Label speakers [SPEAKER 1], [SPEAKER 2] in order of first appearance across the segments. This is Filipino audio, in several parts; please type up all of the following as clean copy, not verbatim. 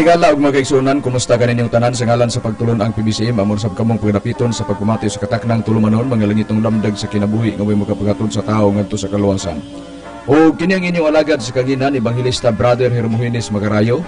[SPEAKER 1] higala ug mga kaigsunan, kumusta ka ninyong tanan sa ngalan sa pagtulon ang PBCM amon sab kamong pagdapiton sa pagpamati sa kataknang tulumanon mga langitong lamdag sa kinabuhi nga way makapagatod sa tao ngadto sa kaluwasan. O kini ang inyong alagad sa kaginan Evangelista Brother Hermogenes Magarayo.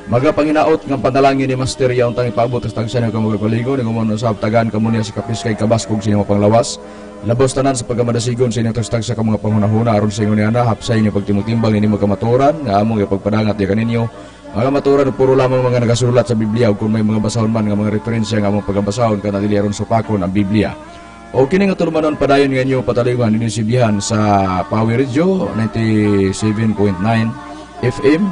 [SPEAKER 1] Magapanginaot ng panalangin ni Master yaong tang ipaabot sa tagsan ng kamagakaligo ng umano sa tagan kamo niya sa kapis kay kabaskog sa inyong panglawas. Labos tanan sa pagkamadasigon sa inyong tagstag sa kamong panghunahuna aron sa inyo niana hapsay niyo pagtimutimbang ini magkamaturan nga among ipagpadangat ya kaninyo. Mga maturan puro lamang mga nagasulat sa Biblia o kung may mga basahon man nga mga referensya nga among pagabasahon kana dili aron supakon ang Biblia. O kini nga tulumanon padayon nga inyo patalingan dinisibihan sa Power Radio 97.9 FM.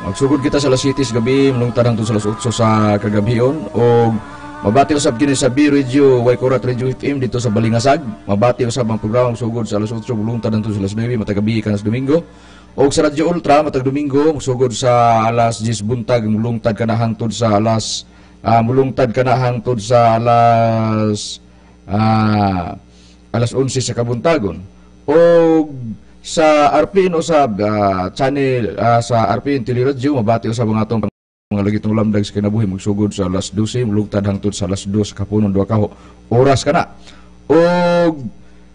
[SPEAKER 1] Magsugod kita sa Las Cities gabi mulungtad hangtod sa Las 8 sa kagabion o mabati usab kini sa B Radio Waikurat Radio FM dito sa Balingasag. Mabati usab ang programa sugod sa Las 8 mulungtad hangtod sa Las 9 matag gabi kan sa Domingo. O sa Radyo Ultra matag Domingo sugod sa alas 10 buntag mulungtad kana hangtod sa alas alas 11 sa kabuntagon. O sa RPN usab channel sa RPN Teleradyo mabati usab ang atong mga lagitong lamdag sa kinabuhi magsugod sa alas 12 mulungtad hangtod sa alas 2 kapunon 2 ka oras kana. O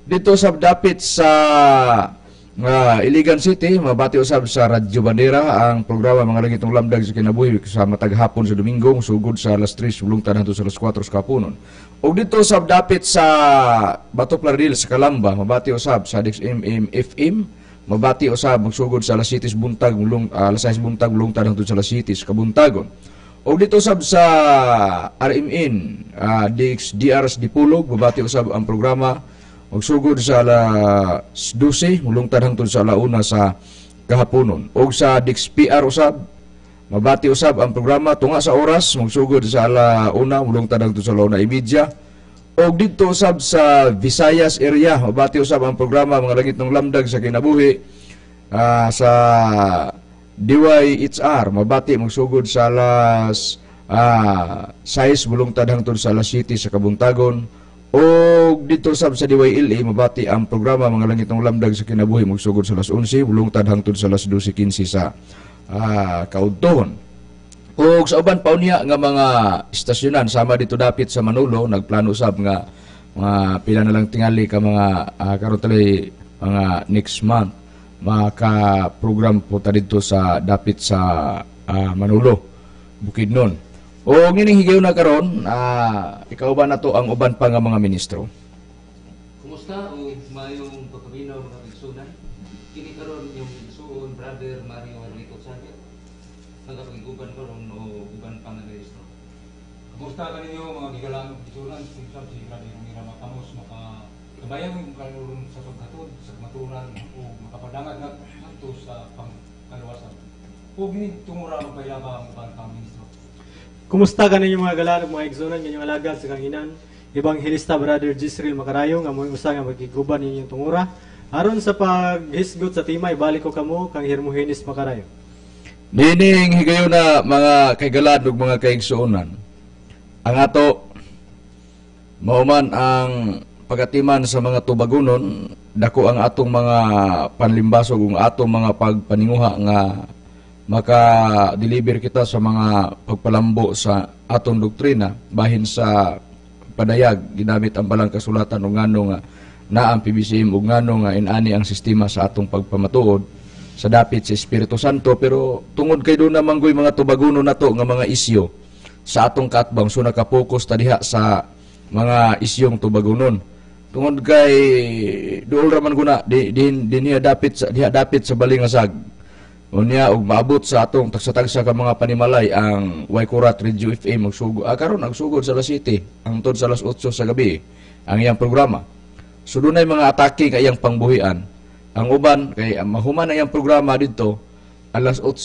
[SPEAKER 1] dito sa dapit sa Iligan City, mabati usab sa Radyo Bandera ang programa mga lagitong lamdag sa kinabuhi sa matag hapon sa Domingo sugod sa alas 3 mulungtad hangtod sa alas 4 sa kapunon. O dito usab dapit sa Bato Plaridel sa Calamba, mabati usab sa DXMM FM, mabati usab magsugod sa alas 7 buntag alas 6 buntag mulungtad hangtod sa alas 7 sa kabuntagon. O dito usab sa RMN DXDRS Dipulog, mabati usab ang programa magsugod sa alas 12 mulungtad hangtod sa alauna sa kahaponon. O sa DXPR usab mabati usab ang programa tunga sa oras magsugod sa alauna mulungtad hangtod sa alauna imedya. O dito usab sa Visayas area mabati usab ang programa mga langit ng lamdag sa kinabuhi sa DYHR mabati magsugod sa alas 6 mulungtad hangtod sa alas 7 sa kabuntagon. O dito sab sa DYLA mabati ang programa mga langit ng lamdag sa kinabuhi magsugod sa alas 11 mulungtad hangtod sa alas 12:15 sa kaudtohon. O sa uban pa unya nga mga istasyonan sama dito dapit sa Manolo nagplano sab nga mga pila na lang tingali ka mga karon talay mga next month maka program po ta dito sa dapit sa Manolo Bukidnon. O ngining higayon na karon, ikaw ba na to ang uban pa nga mga ministro?
[SPEAKER 2] Kumusta o mayong pagkabinaw mga pagsunan? Kini karon yung igsuon Brother Mario Enrico Sanchez. Nagapag-iguban karon o uban pa nga ministro.
[SPEAKER 3] Kumusta kaninyo mga gigalang pagsunan? Sinsab si Brother Mirama Camus makabayang karon sa paghatod sa maturan o makapadangat nga adto sa pangkaluwasan. O gini tungura magpayaba ang uban pa ministro.
[SPEAKER 4] Kumusta ka ninyo mga galarog, mga igsunan, kanyang alagad sa kanginan, Evangelista Brother Gisrael Macarayo, nga mong usa nga magkiguban ninyong tungura. Aron sa paghisgot sa timay, balik ko kamo kang Hermogenes Macarayo.
[SPEAKER 1] Nining higayon na mga kaigaladog, mga kaigsuunan. Ang ato, mauman ang pagatiman sa mga tubagunon, dako ang atong mga panlimbasog, ang atong mga pagpaninguha nga maka-deliver kita sa mga pagpalambo sa atong doktrina bahin sa padayag ginamit ang balang kasulatan ug ngano nga na ang PBCM ug ngano nga inani ang sistema sa atong pagpamatuod sa dapit sa Espiritu Santo. Pero tungod kay doon naman goy mga tubaguno nato nga mga isyo sa atong katbang so nakapokus ta diha sa mga isyong tubagunon tungod kay duol raman guna diha dapit sa Balingasag. Unya og maabot sa atong tagsa-tagsa ka mga panimalay ang Waikurat Radio FM magsugod karon nagsugod sa alas 7 hangtod sa alas 8 sa gabi ang iyang programa. So dunay mga atake kay iyang pangbuhian. Ang uban kay mahuman ang iyang programa didto alas 8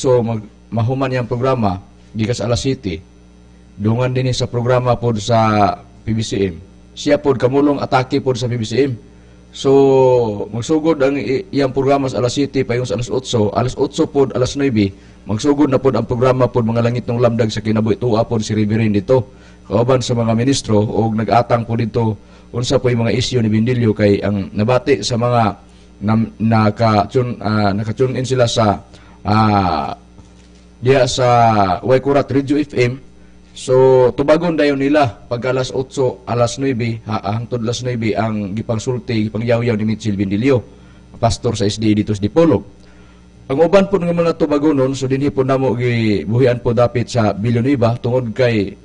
[SPEAKER 1] mahuman iyang programa gikas alas 7. Dungan dinhi sa programa pod sa PBCM. Siya pod kamulong atake pod sa PBCM. So, magsugod ang iyang programa sa alas 7 payon sa alas 8. Alas 8 pod, alas 9, magsugod na pod ang programa pod mga langit ng lamdag sa kinabuhi. Tuwa pod si Reverend dito. Kauban sa mga ministro o nag-atang po dito unsa po yung mga isyu ni Bindilyo kay ang nabati sa mga nakatune in sila sa diya sa Waikurat Radio FM. So tubagon dayon nila pag alas 8, alas 9, hangtod alas 9 ang gipangsulti, gipangyaw-yaw ni Mitchell Bindilio, pastor sa SDA dito sa Dipolog. Ang uban po ng mga tubagonon, so dinhi po namo gibuhian po dapit sa Villanueva tungod kay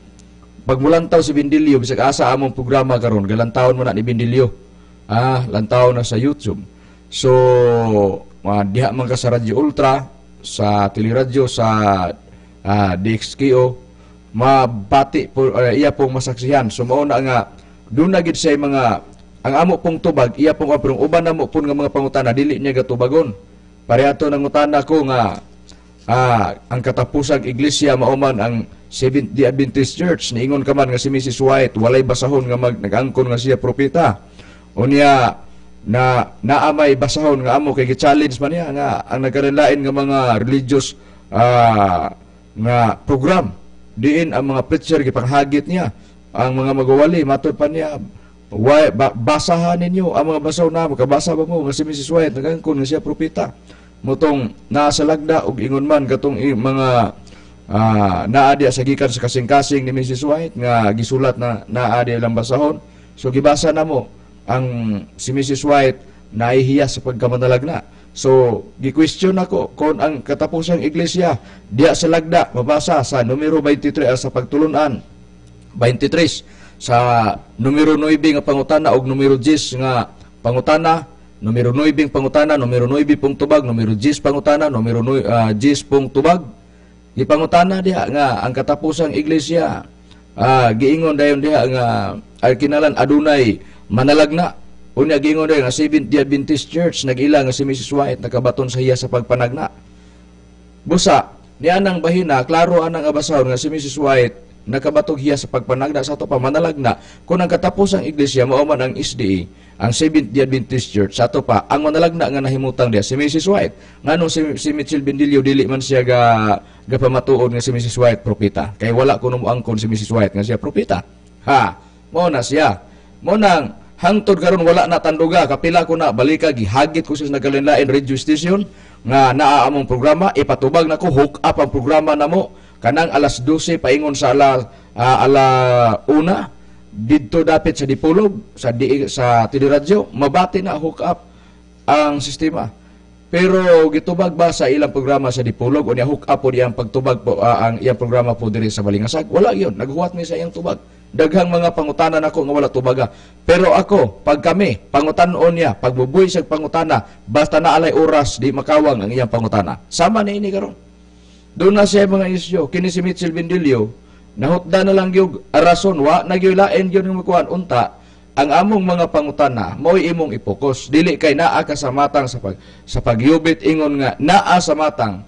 [SPEAKER 1] pagmulantaw si Bindilio bisag asa among programa karon, galantawon mo na ni Bindilio. Lantaw na sa YouTube. So diha man ka sa Radyo Ultra, sa Teleradyo, sa DXKO, mabati po iya pong masaksihan. So mao na nga doon na gid say mga ang amo pong tubag iya pong aprong uban namo pon nga mga pangutana dili niya gatubagon. Parehato nang utana ko nga ang katapusang iglesia mauman ang Seventh-day Adventist Church, niingon ka man nga si Mrs. White walay basahon nga nag-angkon nga siya propeta. Unya na naamay basahon nga amo kay gi-challenge man niya nga ang nagkarenlain nga mga religious nga program diin ang mga preacher gipanghagit niya ang mga magawali matud pa niya basahan ninyo ang mga basaw na makabasa ba mo nga si Mrs. White nagangkon nga siya propeta motong nasa lagda og ingon man katong mga naadi sa gikan sa kasing-kasing ni Mrs. White nga gisulat na naadi lang basahon. So gibasa na mo ang si Mrs. White naihiya sa pagkamanalag na. So gi-question ako kung ang katapusang iglesia diya sa lagda mabasa sa numero 23 sa pagtulunan 23 sa numero 9 nga pangutana og numero 10 nga pangutana, numero 9 pangutana, numero 9 pong tubag, numero 10 pangutana, numero 10 pong tubag. Gipangutana diha nga ang katapusang iglesia giingon dayon diha nga kinalan adunay manalagna. Unya giingon dayon nga Seventh-day Adventist Church nag-ila nga si Mrs. White nakabaton sa iya sa pagpanagna. Busa niya nang bahina klaro anang abasahon nga si Mrs. White nakabatog hiya sa pagpanagna sa ato pa manalagna kung ang katapusang iglesia mao man ang SDA, ang Seventh-day Adventist Church sa ato pa ang manalagna nga nahimutang diha si Mrs. White. Nganong si Mitchell Bindilio dili man siya gapamatuod nga si Mrs. White propeta kay wala kuno moangkon si Mrs. White nga siya propeta. Mao na siya. Mao nang hangtod karon wala na tanduga kapila ko na balika gihagit ko sa nagalinlain radio station nga naa among programa ipatubag nako hook up ang programa namo kanang alas 12 paingon sa ala 1 didto dapit sa Dipolog sa Teleradyo mabati na hook up ang sistema. Pero gitubag ba sa ilang programa sa Dipolog o niya hook up po diyang pagtubag po ang iyang programa po diri sa Balingasag? Wala yun. Naghuwat mi sa iyang tubag. Daghang mga pangutanan ako nga wala tubaga. Pero ako, pag kami, pangutanon niya, pagbubuy sa pangutana, basta na alay oras, di makawang ang iyang pangutana. Sama na ini karon. Doon na siya mga isyo. Kini si Mitchell Bindilio, nahutda na lang yung rason, wa, nagyulain yun yung makuhan, unta, ang among mga pangutana mo'y imong ipokus dili kay naa ka sa matang sa pagyubit ingon nga naa sa matang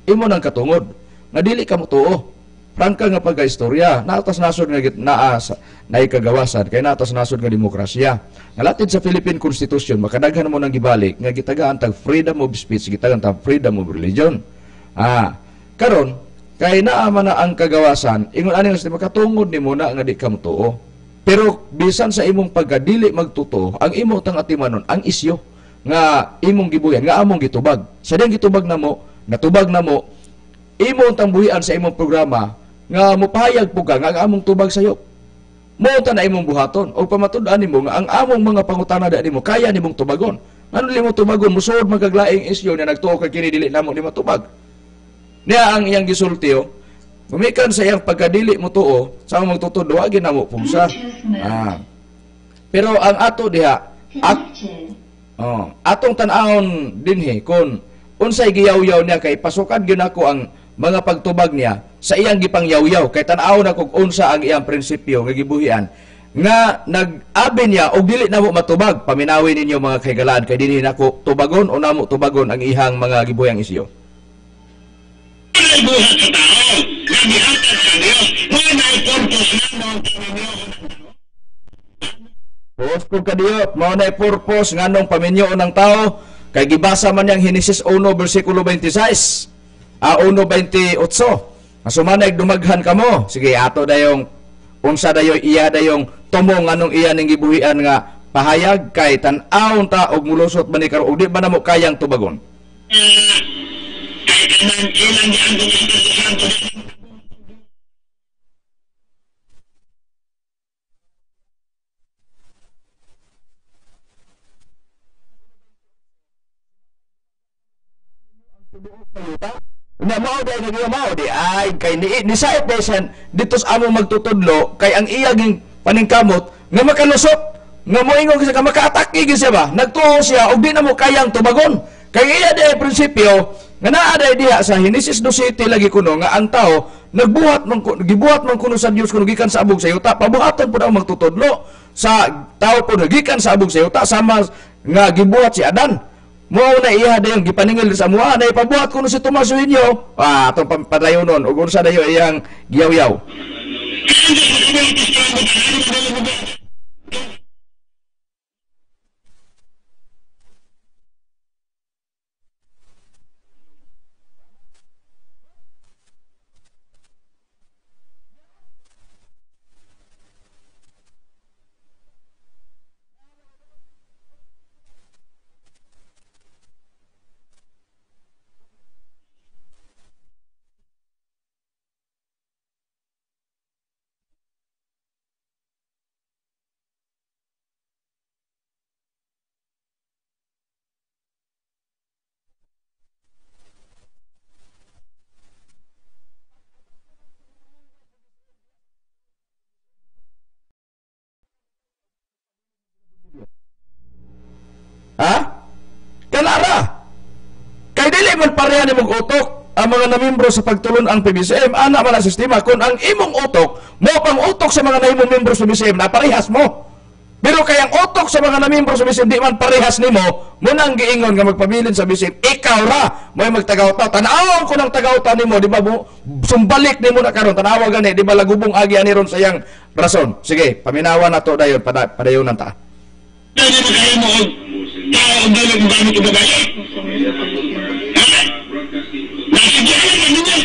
[SPEAKER 1] imo nang katungod nga dili ka motuo prangka nga pagkaistorya natas nasod nga naa sa naikagawasan kay natas nasod nga demokrasya nga latid sa Philippine Constitution makadaghan mo nang gibalik nga gitagaan tag freedom of speech gitagaan tag freedom of religion karon kay naa man na ang kagawasan ingon ani nga makatungod nimo na nga di ka motuo. Pero bisan sa imong pagkadili magtuto, ang imo tang atimanon ang isyo nga imong gibuyan, nga among gitubag. Sa diyang gitubag namo, natubag namo, imo tang buhian sa imong programa nga mopahayag po ka nga among tubag sayo. Mo ta na imong buhaton o pamatud-an nimo nga ang among mga pangutana da nimo kaya nimong tubagon. Ngano limo tubagon musuod magaglaing isyo na nagtuo kay kini dili namo ni matubag. Niya ang iyang gisultiyo. Gumikan sa iyang pagkadili mo tuo, sa magtutod, wagi na mo pumsa. Pero ang ato diha, atong tanahon dinhi, kung unsay giyaw-yaw niya, kay pasukan yun ako ang mga pagtubag niya, sa iyang gipang yaw-yaw, kay tanahon ako unsa ang iyang prinsipyo, nga gibuhian, nga nag-abi niya, o dili na mo matubag, paminawin ninyo mga kaigalaan, kay dinhi nako tubagon, o namo tubagon ang ihang mga gibuhang isyo.
[SPEAKER 5] Buhat sa tao, nagihatag sa Diyos, may purpose na
[SPEAKER 1] Purpose kung kadiyot, mao na purpose nganong paminyo ng tao, kay gibasa man yang Henesis 1 versikulo 26, 1:28. Masumanay dumaghan kamo. Sige, ato dayong unsa dayoy iya dayong tumong anong iya ning gibuhian nga pahayag kay tan-aw ta og mulusot man ni karon og di ba namo kayang tubagon.
[SPEAKER 5] kay kanan ilang giangkon sa Espiritu Santo.
[SPEAKER 1] Na mao day nagiyamaw di ay kay ni Said Desan dito sa amo magtutudlo kay ang iyang paningkamot nga makalusot nga moingon kasi ka makaatake gyud siya ba nagtuo siya og di na mo kayang tubagon kay iya day prinsipyo nga naa day diha sa Genesis 2:7 lagi kuno nga ang tao gibuhat man kuno sa Dios kuno gikan sa abog sa yuta pabuhaton pud ang magtutudlo sa tao pud gikan sa abog sa yuta sama nga gibuhat si Adan. Mo na iya dayon gipaningil sa mua na ipabuhat kuno si Tomas Uinyo atong padayonon ug unsa dayo iyang giyaw-yaw. Ha? Kanara. Kay dili man pareha ni mong utok ang mga namimbro sa pagtulon ang PBCM ana man ang sistema kun ang imong utok mo pang utok sa mga nahimong membro sa PBCM na parehas mo. Pero kay ang utok sa mga namimbro sa PBCM di man parehas nimo mo nang giingon nga magpabilin sa PBCM ikaw ra mo magtagaw-taw tan-awon ko nang tagaw-taw nimo di ba sumbalik nimo na karon tanawa gani di ba lagubong agi ani ron sa iyang rason. Sige paminawan nato dayon padayonan ta.
[SPEAKER 5] Dili mo kayo mo tao ang dili mo gamit ang babae. Ha? Nasigyan ang ninyo.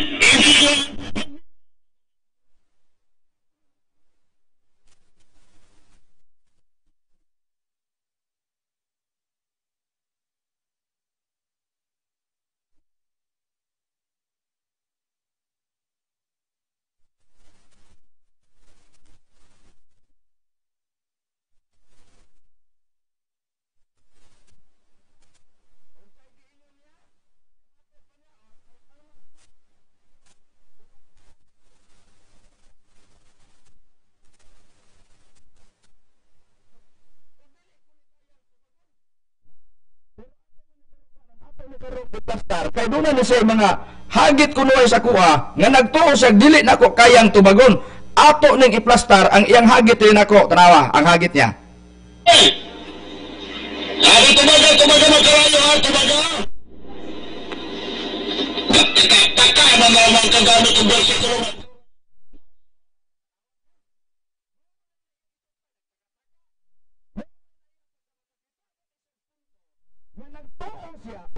[SPEAKER 5] Pastor, kay doon na siya mga hagit kunoy sa kuha nga nagtuo siya dili nako kayang tubagon ato ning iplastar ang iyang hagit rin ako tanawa ang hagit niya. Sabi tumaga magkarayo ha tumaga. Taka na naman kagamit ang bersikulo.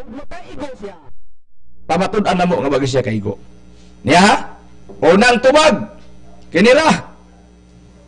[SPEAKER 5] Makaigo siya. Pamatud-an namo nga bagi siya kaigo. Niya? Unang tubag. Kinira.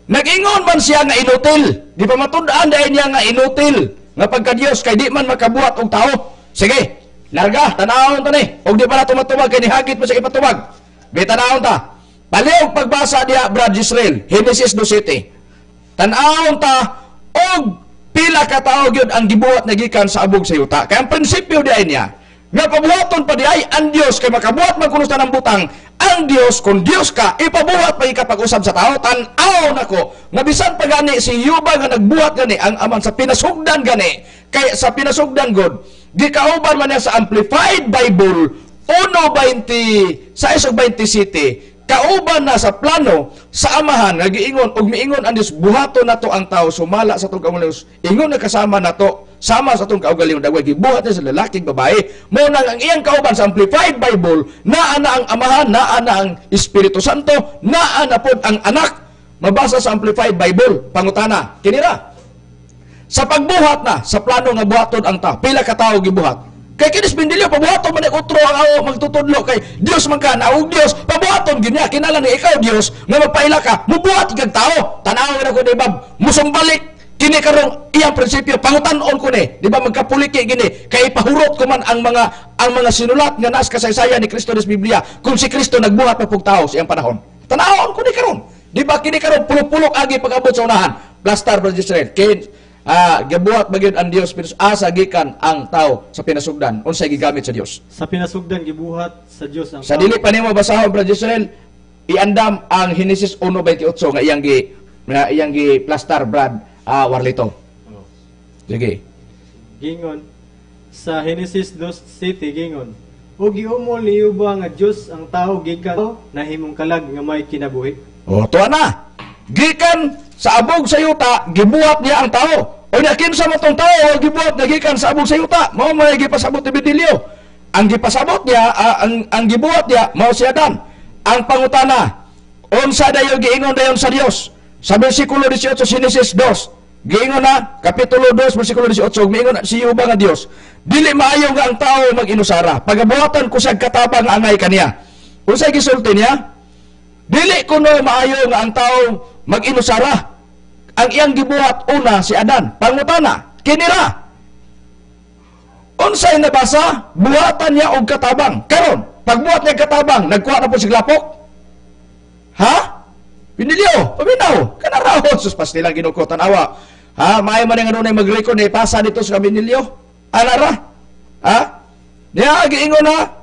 [SPEAKER 5] Nag-ingon man siya nga inutil. Di pamatud-an dahil niya nga inutil. Nga pagka Dios kay di man makabuhat og tao. Sige, larga, tanawon ta ni. Og di pa na tumatubag kay nihagit mo sa ipatubag. Di tanawon ta. Palihog pagbasa diha Brad Israel, Genesis 2:7. Tanawon ta og pila ka tawo gyud ang gibuhat na gikan sa abog sa yuta. Kay ang prinsipyo diay niya nga pabuhaton pa diay ang Dios kay makabuhat man kuno sa nang butang. Ang Dios kung Dios ka ipabuhat pa ikapag-usab sa tao tan-aw nako nga bisan pa gani si Yuba nga nagbuhat gani ang aman sa pinasugdan gani kay sa pinasugdan god gikauban man niya sa Amplified Bible 1:20 sa 27 kauban na sa plano sa amahan nga giingon og miingon ang Dios buhaton nato ang tao sumala sa atong kaugalingos ingon na kasama nato sama sa atong kaugalingos dagway gibuhat sa lalaking babae mo nang ang iyang kauban sa Amplified Bible naa na ang amahan naa na ang Espiritu Santo naa na pod ang anak mabasa sa Amplified Bible pangutana kinira sa pagbuhat na sa plano nga buhaton ang tao pila ka tawo gibuhat. Kay kinis bindilyo pabuhaton man utro ang awo magtutudlo kay Dios man ka naog Dios pabuhaton gid niya kinahanglan ni ikaw Dios nga magpaila ka mubuhat kag tao tan-awon ako di bab musumbalik Kini karong iyang prinsipyo pangutan-on ko ni, di ba magkapuliki gini, kay pahurot ko man ang mga sinulat nga nas kasaysayan ni Kristo des Biblia kung si Kristo nagbuhat pa pug tawo sa iyang panahon. Tanawon ko ni karon. Di ba kini karon pulok-pulok agi pag-abot sa unahan. Plastar Brother Israel. Kay gabuhat bagyod ang Dios pero asa gikan ang tao sa pinasugdan unsay gigamit sa Dios.
[SPEAKER 4] Sa pinasugdan gibuhat sa Dios ang
[SPEAKER 5] Sa dili pa nimo basahon Brother Israel, iandam ang Henesis 1:28 nga iyang gi plastar Brad Warlito. Sige.
[SPEAKER 4] gingon sa Genesis 2:7 gingon, ug giumol niyo ba nga Dios ang tao gikan nahimong kalag nga may kinabuhi.
[SPEAKER 5] O tuwa na. Gikan sa abog sa yuta, gibuhat niya ang tao. O niya kinsa mo tong tao gibuhat na gikan sa abog sa yuta, mao may gipasabot ni Bedelio. Ang gipasabot niya, ang gibuhat niya mao si Adan. Ang pangutana, unsa dayon giingon dayon sa Dios? Sa bersikulo 18 Genesis 2, giingon na, Kapitulo 2, versikulo 18, miingon na si Yuba nga Dios, dili maayo nga ang tao mag-inusara, pagabuhatan ko sa katabang angay kaniya. Unsay gisulti niya? Dili kuno maayo nga ang tao mag-inusara. Ang iyang gibuhat una si Adan. Pangutana, kinira. Unsay nabasa? Buhatan niya og katabang. Karon, pagbuhat niya katabang, nagkuha na po si Glapok? Ha? Pinilyo, paminaw, kanaraw, sus pas nilang ginukutan awa. Ha, maayo man nga nunay mag-record na ipasa dito sa Binilyo. Anara? Ha? Niya, giingon na,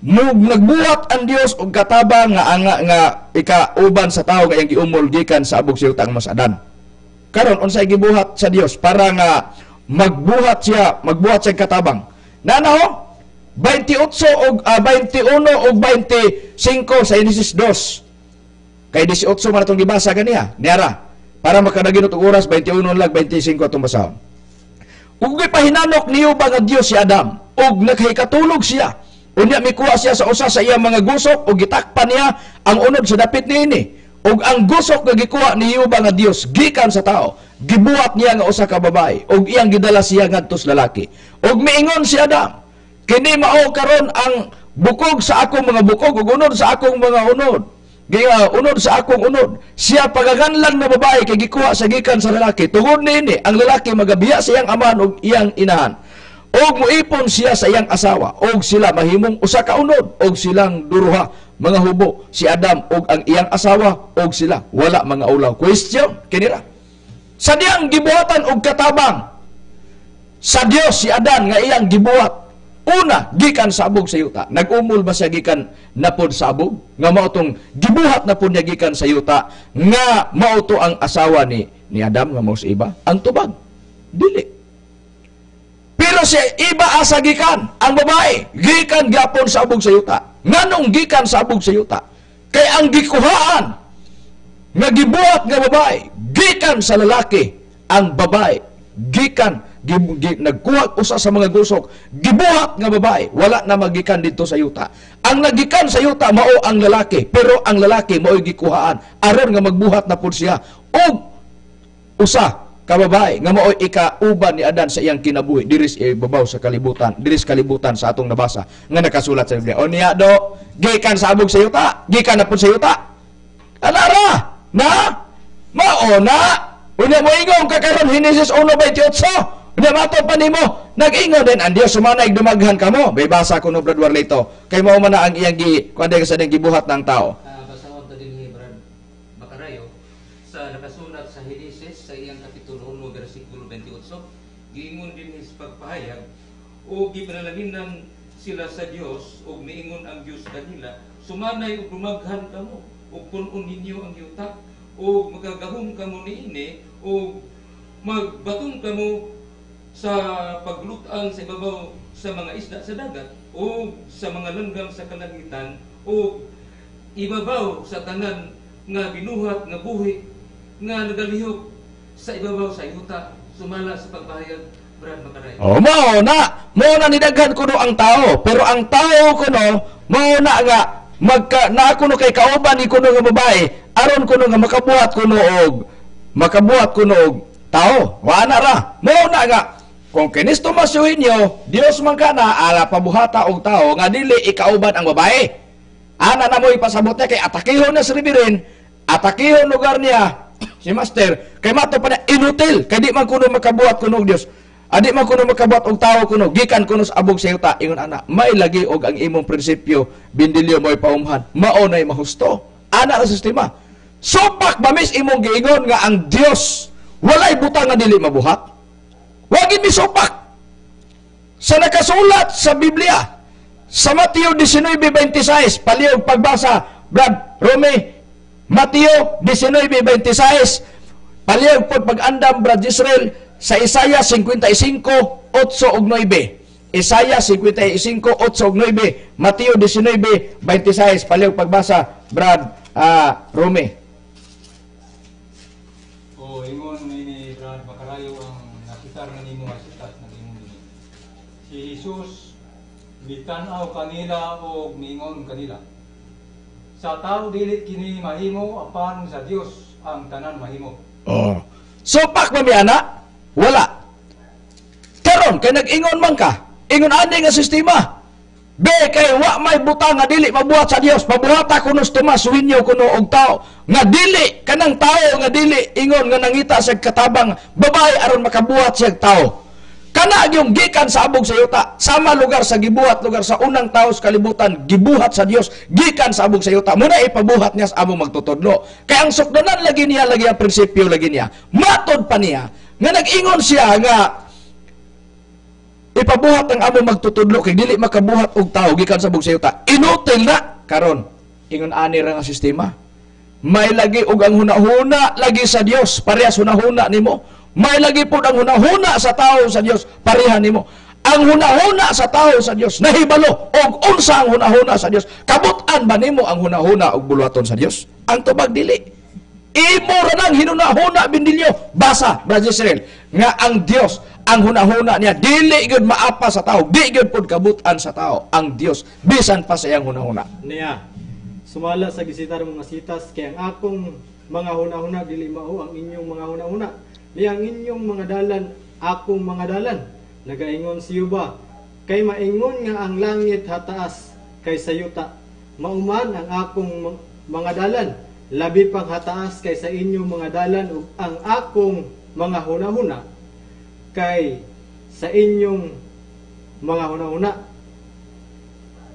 [SPEAKER 5] nagbuhat ang Dios og katabang nga ikauban sa tao nga iyang giumol gikan sa abog sa utang mas Adan. Karon unsay gibuhat sa Dios para nga magbuhat siya katabang. Nanaho? 28 og 21 og 25 sa Genesis 2. Kay 18 man itong gibasa ganiya, niyara. Para makadaginot og oras, 21 lang, 25 itong basahon. Ug gipahinanok niyo ba nga Dios si Adam, ug nakahikatulog siya. Unya mikuha siya sa usa sa iyang mga gusok, ug gitakpan niya ang unod sa dapit niini. Ug ang gusok nga gikuha niyo ba nga Dios, gikan sa tao, gibuhat niya nga usa ka babae, ug iyang gidala siya ngadto sa lalaki. Ug miingon si Adam, kini mao karon ang bukog sa akong mga bukog, ug unod sa akong mga unod. Unod sa akong unod, siya pagaganlang na babae kay gikuha sa gikan sa lalaki. Tungod niini ang lalaki magabiya sa iyang amahan ug iyang inahan. Og muipon siya sa iyang asawa, og sila mahimong usa ka unod, og silang duruha mga hubo, si Adam og ang iyang asawa, og sila wala mga ulaw. Question kinira. Sa diyang gibuhatan og katabang sa Dios si Adan nga iyang gibuhat. Una, gikan sa abog sa yuta. Nag-umol ba siya gikan napod sa abog? Nga mao tong gibuhat na po niya gikan sa yuta nga mao to ang asawa ni Adam nga mao si Iba? Ang tubag. Dili. Pero si Iba asa gikan, ang babae, gikan gyapon sa abog sa yuta. Nganong gikan sa abog sa yuta? Kay ang gikuhaan nga gibuhat nga babae, gikan sa lalaki, ang babae, gikan nagkuha usa sa mga gusok, gibuhat nga babae, wala na magikan dito sa yuta. Ang nagikan sa yuta mao ang lalaki, pero ang lalaki mao gikuhaan aron nga magbuhat na pud siya og usa ka babae nga mao ikauban ni Adan sa iyang kinabuhi diri sa ibabaw sa kalibutan, diri sa kalibutan sa atong nabasa nga nakasulat sa Biblia. O niya do, gikan sa abog sa yuta, gikan na pud sa yuta. Alara na mao na unya mo ingon ka karon Henesis 1:28. Unya mato pa nimo, nag-ingon din ang Dios sumanay dumaghan kamo. Basa ko no Brad Warlito. Kay mao man na ang iyang kuanday sa gibuhat ng tao.
[SPEAKER 2] Basahon ta din ni Brad Bacarayo sa nakasulat sa Henesis sa iyang kapitulo 1 bersikulo 28, giingon din is pagpahayag o gipanalaginan sila sa Dios o miingon ang Dios kanila, sumanay ug dumaghan kamo ug punon ninyo ang yuta o magagahom kamo niini o magbatong kamo sa paglutan sa ibabaw sa mga isda sa dagat o sa mga langgam sa kalangitan o ibabaw sa tanan nga binuhat nga buhi nga nagalihok sa ibabaw sa yuta sumala sa pagpahayag Brad Bacarayo.
[SPEAKER 5] Oh, mao na nidaghan kuno ang tao, pero ang tao kuno mao na nga na kuno kay kauban ni kuno nga babae aron kuno nga makabuhat kuno og tao. Wa na ra. Mao na nga kung kinisto masuhin nyo, Dios man kana ala pabuhata og tao nga dili ikauban ang babae. Ana na mo ipasabot niya kay atakihon na si Ribirin, atakihon lugar niya si master, kay mato pa na inutil, kay di man kuno makabuhat kuno og Dios. Adi man kuno makabuhat og tawo kuno, gikan kuno sa abog sa yuta, ingon ana, may lagi og ang imong prinsipyo, bindilyo mo'y paumhan, mao nay mahusto. Ana ang sistema. Sopak bamis imong giingon nga ang Dios walay butang nga dili mabuhat. Wa gid mi sopak. Sa nakasulat sa Biblia, sa Mateo 19:26, palihog pagbasa, Brad Romy, Mateo 19:26, palihog pod pag-andam, Brad Israel, sa Isaiah 55:8 ug 9. Isaiah 55:8 ug 9, Mateo 19:26, palihog pagbasa, Brad Romy.
[SPEAKER 3] O ingon ni Brad Bacarayo ang nasitar nga nimo nga sitat na imong dinhi. Si Jesus bitanaw kanila o miingon kanila, sa tao dili kini mahimo, apan sa Dios ang tanan mahimo.
[SPEAKER 5] Oh. Sopak ba mi ana? Wala. Karon kay nag-ingon man ka, ingon ani nga sistema. Be kay wa may butang nga dili mabuhat sa Dios, pabuhata kuno Tomas winyo kuno og tao nga dili kanang tao nga dili ingon nga nangita sa katabang babae aron makabuhat siya tao. Kana yung gikan sa abog sa yuta, sama lugar sa gibuhat, lugar sa unang tao sa kalibutan, gibuhat sa Dios, gikan sa abog sa yuta, muna ipabuhat niya sa among magtutudlo. Kaya ang sukdanan lagi niya, lagi ang prinsipyo lagi niya. Matod pa niya, nga nag-ingon siya nga, ipabuhat ang among magtutudlo, kay dili makabuhat og tao, gikan sa abog sa yuta. Inutil na, karon ingon ani ra nga sistema. May lagi og ang hunahuna lagi sa Dios, parehas hunahuna nimo. May lagi po ang hunahuna sa tao sa Dios, pareha nimo. Ang hunahuna sa tao sa Dios, nahibalo og unsa ang hunahuna sa Dios. Kabutan ba nimo ang hunahuna og buluhaton sa Dios? Ang tubag dili. Imo ra nang hinunahuna bindilyo. Basa, Brother Israel, nga ang Dios, ang hunahuna niya dili gyud maapa sa tao, di gyud pud kabutan sa tao ang Dios bisan pa sa iyang hunahuna.
[SPEAKER 4] Niya, sumala sa gisitar mga sitas, kay ang akong mga hunahuna dili mao ang inyong mga hunahuna. Ang inyong mga dalan, akong mga dalan. Nagaingon si Yuba, kay maingon nga ang langit hataas kay sa yuta. Mauman ang akong mga dalan, labi pang hataas kay sa inyong mga dalan, ug ang akong mga hunahuna kay sa inyong mga hunahuna.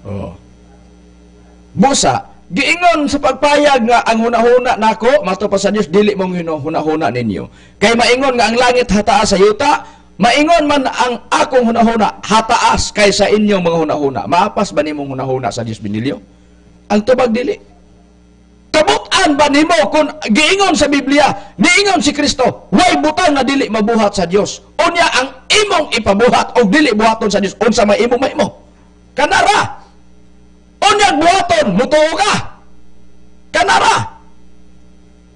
[SPEAKER 5] Oh. Busa, giingon sa pagpayag nga ang hunahuna nako mato pa sa Dios dili mong hunahuna ninyo. Kay maingon nga ang langit hataas sa yuta, maingon man ang akong hunahuna hataas kay sa inyong mga hunahuna. Maapas ba nimong hunahuna sa Dios binilyo? Ang tubag dili. Kabutan ba nimo kung giingon sa Biblia, niingon si Kristo, way butang na dili mabuhat sa Dios. Unya ang imong ipabuhat o dili buhaton sa Dios, unsa may imong mahimo? Kanara. Unyag buhaton, mutuo ka. Kanara.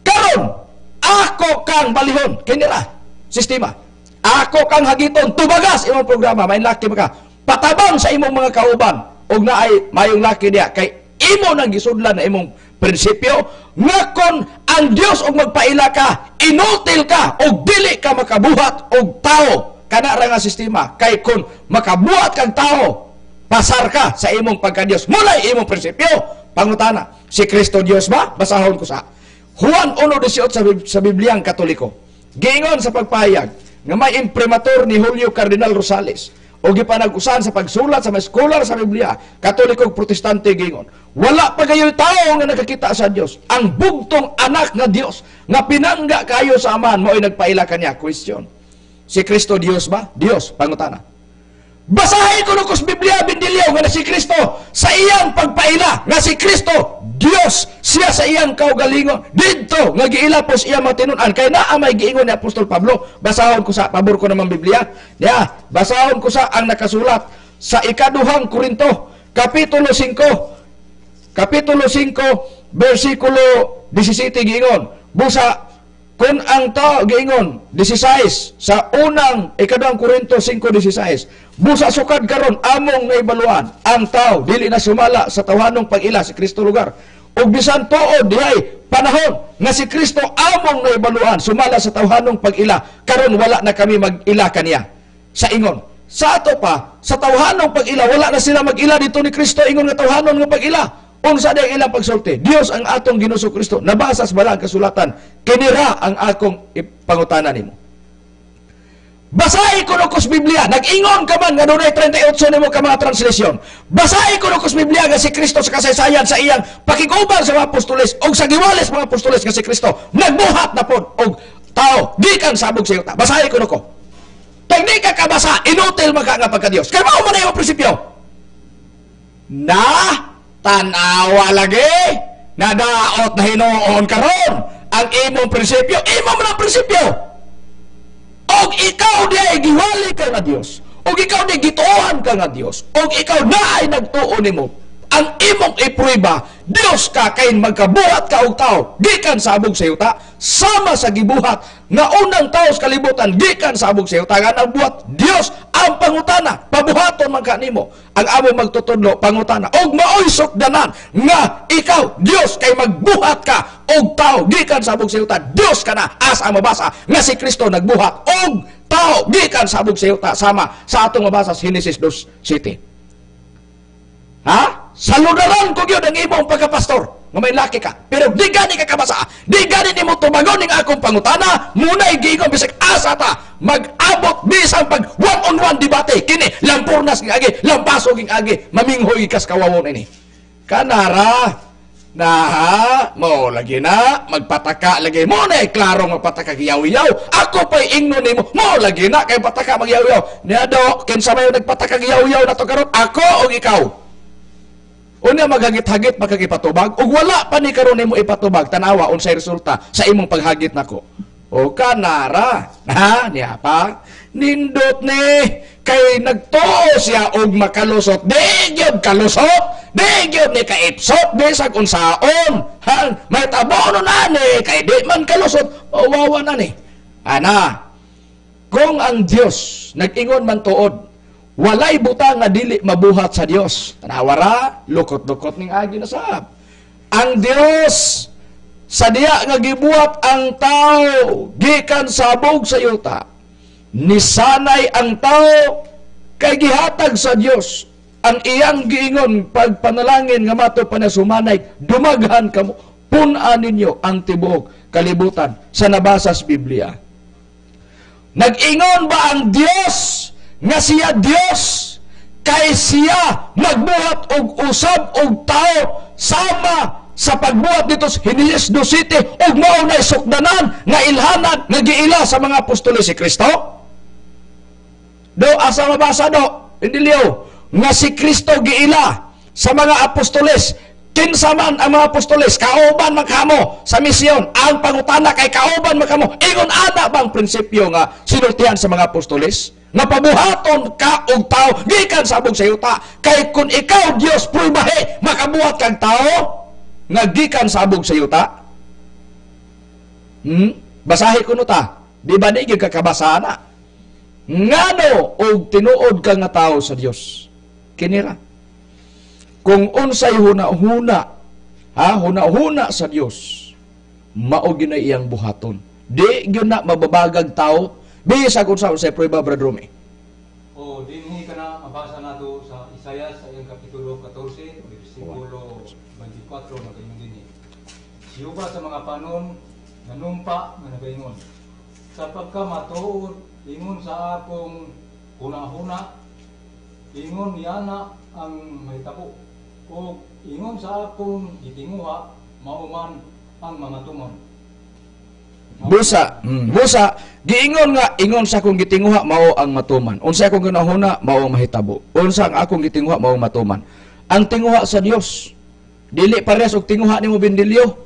[SPEAKER 5] Karon, ako kang balihon. Kinira, sistema. Ako kang hagiton, tubagas imong programa, may laki ka. Patabang sa imong mga kauban, og naay mayong laki diya, kay imo nang gisudlan na imong prinsipyo, nga kon ang Dios og magpaila ka, inutil ka, og dili ka makabuhat og tao. Kanara nga sistema, kay kon makabuhat kang tao, pasar ka sa imong pagka-Dios. Mulay imong prinsipyo. Pangutana, si Kristo Dios ba? Basahon ko sa Juan 1:18 sa Bibliang Katoliko. Giingon sa pagpahayag nga may imprimatur ni Julio Cardinal Rosales o gipanag-usan sa pagsulat sa mga scholar sa Biblia, Katoliko ug Protestante giingon, wala pa kayo tao nga nakakita sa Dios. Ang bugtong anak nga Dios nga pinangga kayo sa amahan mo ay nagpaila kanya. Question. Si Kristo Dios ba? Dios. Pangutana. Basahin ko sa Biblia, bindilyo, nga na si Kristo sa iyang pagpaila, nga si Kristo, Dios, siya sa iyang kaugalingon. Dito, nga giilapos iya matinunan, kay naa may giingon ni Apostol Pablo. Basahon ko sa, pabor ko naman Biblia. Basahon ko sa ang nakasulat sa ikaduhang Korinto, Kapitulo 5, versikulo 17, giingon, busa, kung ang tao, giingon, 16, sa unang, ikaduhang Korinto 5:16, busa sukad karon among naibaluan, ang tao, dili na sumala sa tawhanong pag-ila si Kristo lugar. O bisan tuod, dihay, panahon, nga si Kristo among naibaluan, sumala sa tawhanong pag-ila, karon wala na kami mag-ila kaniya. Sa ingon, sa ato pa, sa tawhanong pag-ila, wala na sila mag-ila dito ni Kristo, ingon nga tawhanon nga pag-ila. Unsa day ilang pagsulti? Dios ang atong Ginoo Kristo. Nabasa sa balang kasulatan, kinira ang akong ipangutanan nimo. Basahi ko kus Biblia. Nag-ingon ka man nga dunay 38 nimo ka mga translasyon. Basahi ko kus Biblia nga si Kristo sa kasaysayan sa iyang pakiguban sa mga apostoles o sa giwales mga apostoles nga si Kristo nagbuhat na pod og tao gikan sabog sa yuta. Basahi ko ko. Pag di ka kabasa, inutil maka nga pagka Dios. Kaya mao man ang prinsipyo. Na tanawa lagi na daot na hinuon karon ang imong prinsipyo, imo man ang prinsipyo. Og ikaw di giwali ka nga Dios, og ikaw di gituohan ka nga Dios, og ikaw na ay nagtuo nimo, ang imong ipruiba, Dios ka kay magkabuhat ka og tao gikan sa abog sa yuta, sama sa gibuhat nga unang tao sa kalibutan gikan sa abog sa yuta nga nagbuhat Dios ang pangutana, pabuhaton man kanimo ang amo magtutudlo pangutana, og maoy sukdanan nga ikaw Dios kay magbuhat ka og tao gikan sa abog sa yuta. Dios ka na, asa mabasa nga si Kristo nagbuhat og tao gikan sa abog sa yuta, sama sa atong mabasa sa Genesis 2:7. Ha? Saludaran ko gyud ang imong pagkapastor nga may laki ka, pero di gani ka kabasa, di gani nimo tumagon ning akong pangutana, munay giingon bisag asa ta mag-abot bisang pag one-on-one debate kini lampurnas ging agi, lampasog ging agi, maminghoy kas kawawon ini. Kanara na mo lagi na magpataka lagi mo na klaro magpataka giyaw-yaw. Ako pa'y ingnon nimo mo lagi na kay pataka magyaw-yaw. Niya do kinsa may nagpataka giyaw-yaw na to karon, ako o ikaw? Una maghagit-hagit makakipatubag ug wala pa ni karon nimo ipatubag, tanawa unsay resulta sa imong paghagit nako. O kanara, ha, niya pa nindot ni kay nagtuo siya og makalusot. Di gyud kalusot, di gyud ni kaipsot bisag unsaon. Ha, may tabono na ni kay di man kalusot, wawa na ni. Ana, kung ang Dios nag-ingon man tuod, walay butang nga dili mabuhat sa Dios. Tanawara, lukot-lukot ning agi na sab. Ang Dios sa diya nga gibuhat ang tao gikan sabog sa yuta, nisanay ang tao kay gihatag sa Dios ang iyang giingon pagpanalangin nga mato panasumanay, dumaghan kamo, pun-an ninyo ang tibuok kalibutan sa nabasa sa Biblia. Nag-ingon ba ang Dios nga siya Dios kay siya magbuhat og usab og tao sama sa pagbuhat dito sa Genesis 2:7 og mao na sukdanan nga ilhanan nga giila sa mga apostoles si Kristo? Do asa mabasa do? Indiliw nga si Kristo giila sa mga apostoles. Kinsa man ang mga apostoles, kauban man kamo sa misyon. Ang pangutana kay kauban man kamo. Ingon ana bang prinsipyo nga sinultihan sa mga apostoles? Nga pabuhaton ka og tao gikan sa abog sa yuta. Kay kun ikaw Dios pruibahe makabuhat kang tao nga gikan sa abog sa yuta. Basahi kuno ta. Di ba di gyud kakabasa na? Ngano og tinuod ka nga tao sa Dios? Kinira. Kung unsay huna-huna, huna-huna sa Dios, mao gyud na iyang buhaton. Di gyud na mababagag tao bisag unsa unsay prueba, Brad Rome.
[SPEAKER 3] O dinhi kana mabasa nato sa Isaias sa iyang kapitulo 14 bersikulo 24 nagayon dinhi. Siuba sa mga panon nanumpa nga nagaingon. Sa pagkamatuod ingon sa akong huna-huna, ingon yana ang mahitabo. O ingon sa akong gitinguha, mauman ang mga tumon.
[SPEAKER 5] Busa, giingon nga, ingon sa akong gitinguha, mao ang matuman. Unsa akong ginahuna, mao ang mahitabo. Unsa ang akong gitinguha, mao ang matuman. Ang tinguha sa Dios, dili pares og tinguha nimo Bindilyo,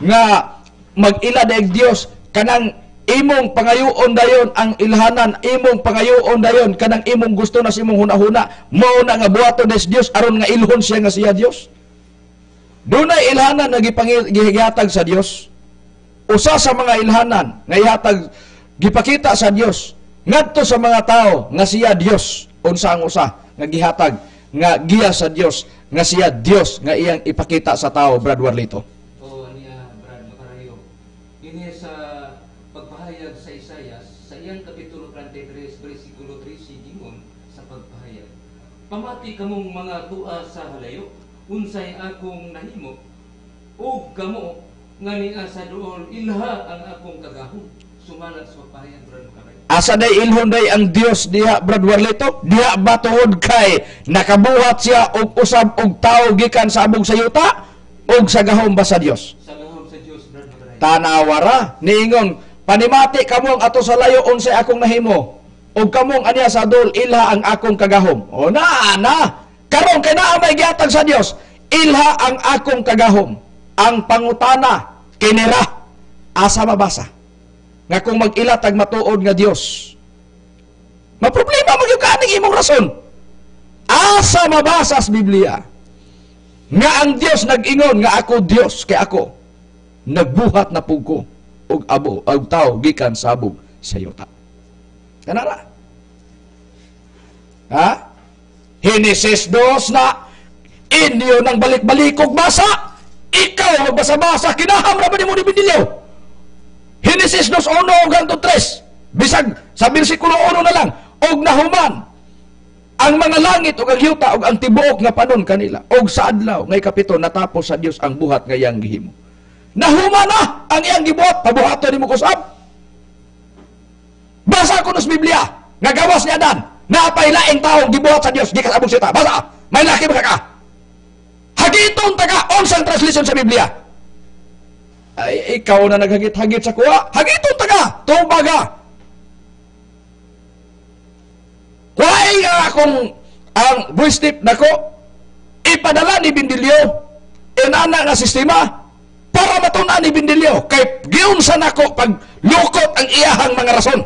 [SPEAKER 5] nga mag-ila daig Dios, kanang imong pangayoon dayon ang ilhanan, imong pangayoon dayon kanang imong gusto na sa imong huna-huna, mao na nga buhaton des Dios aron nga ilhon siya nga siya Dios. Dunay ilhanan nga gihatag sa Dios. Usa sa mga ilhanan nga ihatag gipakita sa Dios ngadto sa mga tao nga siya Dios. Unsa ang usa nga gihatag nga giya sa Dios nga siya Dios nga iyang ipakita sa tao, Brad Warlito?
[SPEAKER 2] O niya, Brad Macarayo, ini sa pagpahayag sa Isaias sa iyang kapitulo 33 bersikulo 3 gingon sa pagpahayag, pamati kamong mga tua sa halayo unsay akong nahimo ug kamo nga niya sa duol ilha ang akong kagahom sumala sa pagpahayag Brad Makaray.
[SPEAKER 5] Asa day ilhon day ang Dios diha Brad Warlito? Diha ba tuod kay nakabuhat siya og usab og tawo gikan sa abog sa yuta og sa gahom ba sa Dios?
[SPEAKER 2] Sa gahom sa Dios Brad Makaray.
[SPEAKER 5] Tanawara niingon panimati kamong ato sa layo unsay akong nahimo ug kamong aniya sa dul ilha ang akong kagahom. O na karon kay naa may gihatag sa Dios ilha ang akong kagahom. Ang pangutana kinira asa mabasa nga kung mag-ilatag matuod nga Dios maproblema magyud kaning imong rason. Asa mabasa sa Biblia nga ang Dios nag-ingon nga ako Dios kay ako nagbuhat na pug ko og abo og tao gikan sa abog sa yuta. Kanara? Ha? Genesis 2 na inyo nang balik-balikog basa. Ikaw magbasa-basa kinaham ra ba nimo ni Bidilyo? Genesis 2:1 hanggang 3. Bisag sa bersikulo 1 na lang og nahuman ang mga langit ug ang yuta ug ang tibuok nga panon kanila og sa adlaw nga ikapito natapos sa Dios ang buhat nga iyang gihimo. Nahuman na ang iyang gibuhat pabuhaton nimo kusab. Basa ko sa Biblia nga gawas ni Adan naapay laing tawo gibuhat sa Dios gikan sa abog sita. Basa may laki ba ka? Hagiton taga unsang translation sa Biblia. Ay, ikaw na naghagit-hagit sa kuha. Hagiton taga, tubaga. Kuhain nga akong ang voice tip na ko, ipadala ni Bindilyo, inana nga sistema, para matunan ni Bindilyo, kay giunsan ako pag lukot ang iyahang mga rason.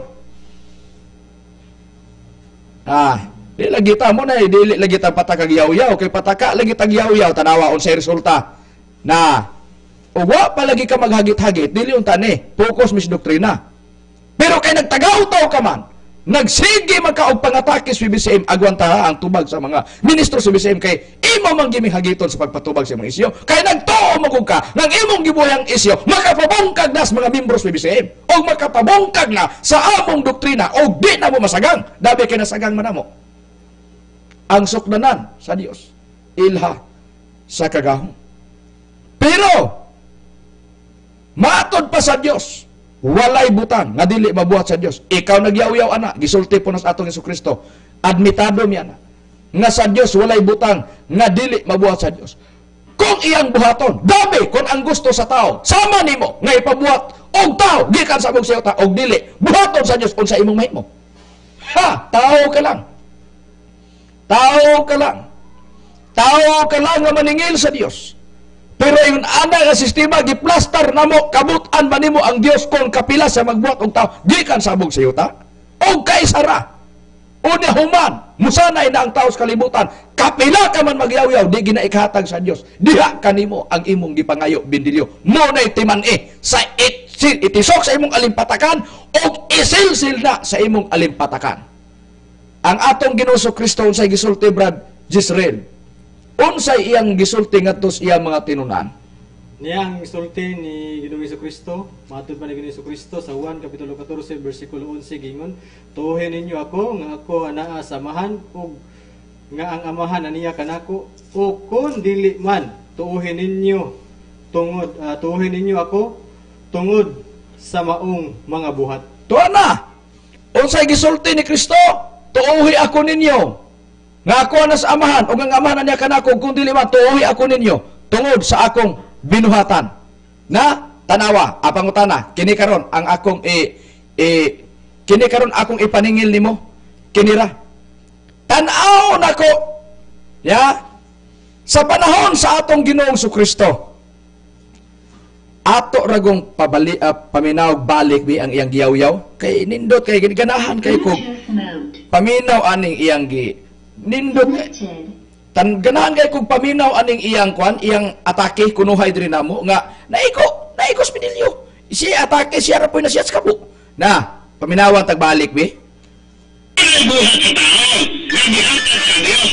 [SPEAKER 5] Di lagi ta mo na, di lagi ta patakag yaw-yaw, kay pataka lagi tag yaw-yaw, tanawa unsay resulta na o wa palagi ka maghagit-hagit, dili unta ni, focus mis doktrina. Pero kay nagtagaw-taw ka man, nagsige magkaog pangatake sa BBCM, agwanta ang tubag sa mga ministro sa BBCM kay imo man giming hagiton sa pagpatubag sa mga isyo. Kay nagtuo mo ka, nang imong gibuyang isyo, makapabungkag na sa mga membro sa BBCM, o makapabungkag na sa among doktrina, o di na mo masagang, dabi kay nasagang manamo. Ang sukdanan sa Dios, ilha sa kagahom. Pero, matod pa sa Dios, walay butang nga dili mabuhat sa Dios. Ikaw nagyaw-yaw ana, gisulti po nas atong Jesucristo. Admitado mi ana nga sa Dios walay butang nga dili mabuhat sa Dios. Kung iyang buhaton, dabi kung ang gusto sa tao, sama nimo nga ipabuhat og tao gikan sa abog sa yuta og dili buhaton sa Dios unsa imong mahimo. Tao ka lang. Tao ka lang. Tao ka lang nga maningil sa Dios. Pero yung ana nga sistema giplastar namo kabutan ba nimo ang Dios kung kapila sa magbuhat og tao gikan sa abog sa yuta og kaisara unya human musanay na ang tao sa kalibutan kapila ka man magyaw-yaw di ginaikhatag sa Dios diha kanimo ang imong gipangayo Bindilyo mo na timan sa itisok sa imong alimpatakan og isilsil na sa imong alimpatakan. Ang atong Ginoo Kristo unsay gisulti Brad Jisrael, unsay iyang gisulti ngadto sa iyang mga tinunan?
[SPEAKER 4] Niyang gisulti ni Ginoong Jesucristo, matud pa ni Ginoong Jesucristo sa Juan kapitulo 14 bersikulo 11 gingon, tuhin ninyo ako nga ako anaa samahan ug nga ang amahan aniya kanako o kun dili man tuuhin ninyo tungod tuuhin ninyo ako tungod sa maong mga buhat.
[SPEAKER 5] Tuwa na. Unsay gisulti ni Kristo? Tuuhi ako ninyo nga ako na sa amahan ug ang amahan niya kanako kung dili man tuuhi ako ninyo tungod sa akong binuhatan. Na tanawa apangutana kini karon ang akong kini karon akong ipaningil nimo kinira. Tan-aw nako ya sa panahon sa atong Ginoong Kristo. Ato ragong paminaw balik bi ang iyang giyaw-yaw kay nindot kay ganahan kay ko paminaw aning iyang gi nindot tan ganahan kay kog paminaw aning iyang kwan iyang atake kunuhay diri namo nga naiko Bindilyo si atake siya ra poy na siya sa kabo na paminawan tagbalik bi buhat ka tao gihatag sa Dios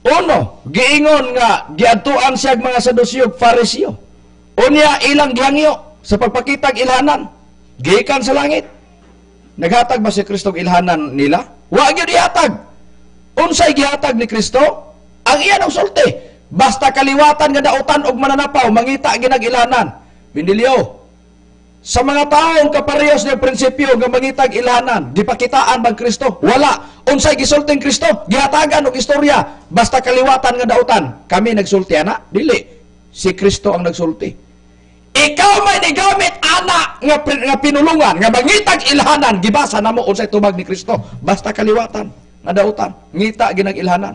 [SPEAKER 5] Uno, giingon nga giadtuan siya mga Saduceo Fariseo. Unya ilang gihangyo sa pagpakitag ilhanan gikan sa langit. Naghatag ba si Kristo ilhanan nila? Wa gyud ihatag. Unsay gihatag ni Kristo? Ang iya ng sulti. Basta kaliwatan nga dautan og mananapaw mangita ginag ilhanan. Bindilyo. Sa mga taong kaparehas ng prinsipyo nga mangitag ilhanan, gipakitaan bang Kristo? Wala. Unsay gisulting Kristo? Gihatagan og istorya. Basta kaliwatan nga dautan. Kami nagsulti ana? Dili. Si Kristo ang nagsulti. Ikaw may nigamit ana nga pinulungan nga mangitag ilhanan, gibasa namo unsay tubag ni Kristo. Basta kaliwatan nga dautan. Ngita ginag ilhanan.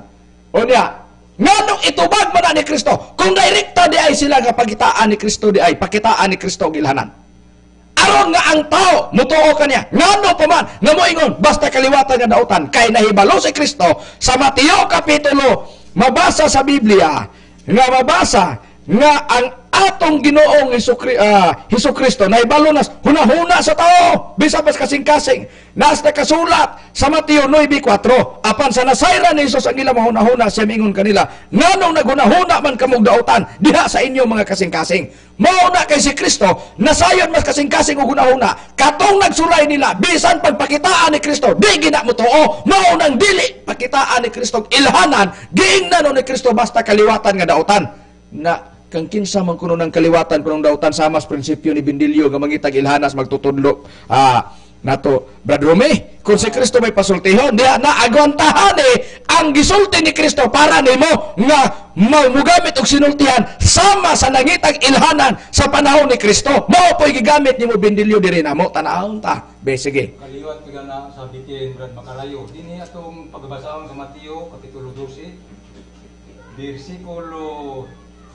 [SPEAKER 5] Unya, nganong itubag man ni Kristo? Kung direkta di ay sila nga pagitaan ni Kristo di ay pakitaan ni Kristo og ilhanan. Aron nga ang tao mutuo kaniya ngano pa man nga moingon basta kaliwatan nga dautan kay nahibalo si Kristo sa Mateo kapitulo mabasa sa Biblia nga mabasa nga ang atong Ginoong Hesukristo nahibalo nas hunahuna sa tao bisan pas kasing-kasing nas nakasulat sa Mateo 9:4 apan sa nasayra ni Hesus ang ilang mahunahuna siya mingon kanila nganong naghunahuna man kamog dautan diha sa inyo mga kasing-kasing mao na kay si Kristo nasayon mas kasing-kasing og hunahuna katong nagsulay nila bisan pagpakitaan ni Kristo di gina mo tuo mao nang dili pakitaan ni Kristo ilhanan giingnan ni Kristo basta kaliwatan nga dautan na kang kinsa man kuno ng kaliwatan kunong dautan sama sa prinsipyo ni Bindilyo nga mangitag ilhanas magtutudlo nato Brad Rome kung si Kristo may pasultihon diha na agwantahan ang gisulti ni Kristo para nimo nga mugamit og sinultihan sama sa nangitag ilhanan sa panahon ni Kristo mao po'y gigamit nimo Bindilyo diri namo tanahon ta be sige
[SPEAKER 3] Kaliwat ka na sa bitin Brad Makarayo. Dini atong pagbabasahon sa Mateo kapitulo 12 versikulo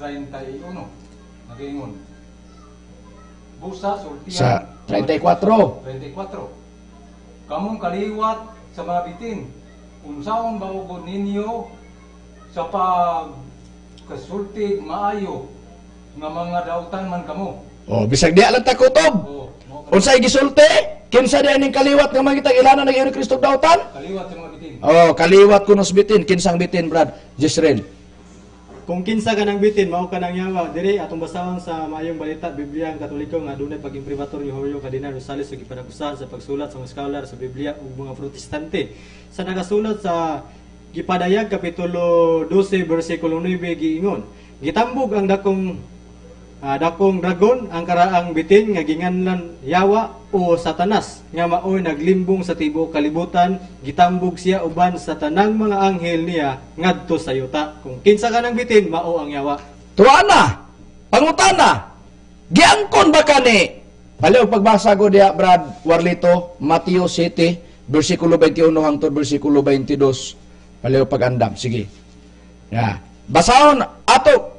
[SPEAKER 3] 31 nag-ingon busa sultihan
[SPEAKER 5] sa 34
[SPEAKER 3] kamong kaliwat sa mga bitin unsaon baugon ninyo sa pagkasulti maayo nga mga dautan man kamo
[SPEAKER 5] bisag di lang takutob unsay gisulti kinsa di aning kaliwat nga mangitag ilhanan ng Iri Kristo dautan
[SPEAKER 3] kaliwat sa mga bitin
[SPEAKER 5] kaliwat kunos bitin kinsang bitin Brad Jezreel.
[SPEAKER 4] Kung kinsa ka ng bitin, mao ka ng yawa. Diri, atong basahon sa maayong balita, Biblia ang Katoliko nga dunay pag-imprimatur ni Julio Cardinal Rosales ug ipanagusahan sa pagsulat sa mga scholar sa Biblia ug mga protestante. Sa nakasulat sa Gipadayag kapitulo 12 bersikulo 9 giingon, gitambog ang dakong dragon ang karaang bitin nga ginganlan yawa o Satanas nga maoy naglimbong sa tibuok kalibutan gitambog siya uban sa tanang mga anghel niya ngadto sa yuta kung kinsa ka ng bitin mao ang yawa
[SPEAKER 5] Tuana pangutana giangkon ba kani paliw pagbasa ko diha Brad Warlito Mateo 7 bersikulo 21 hangtod bersikulo 22 paliw pag-andam sige basahon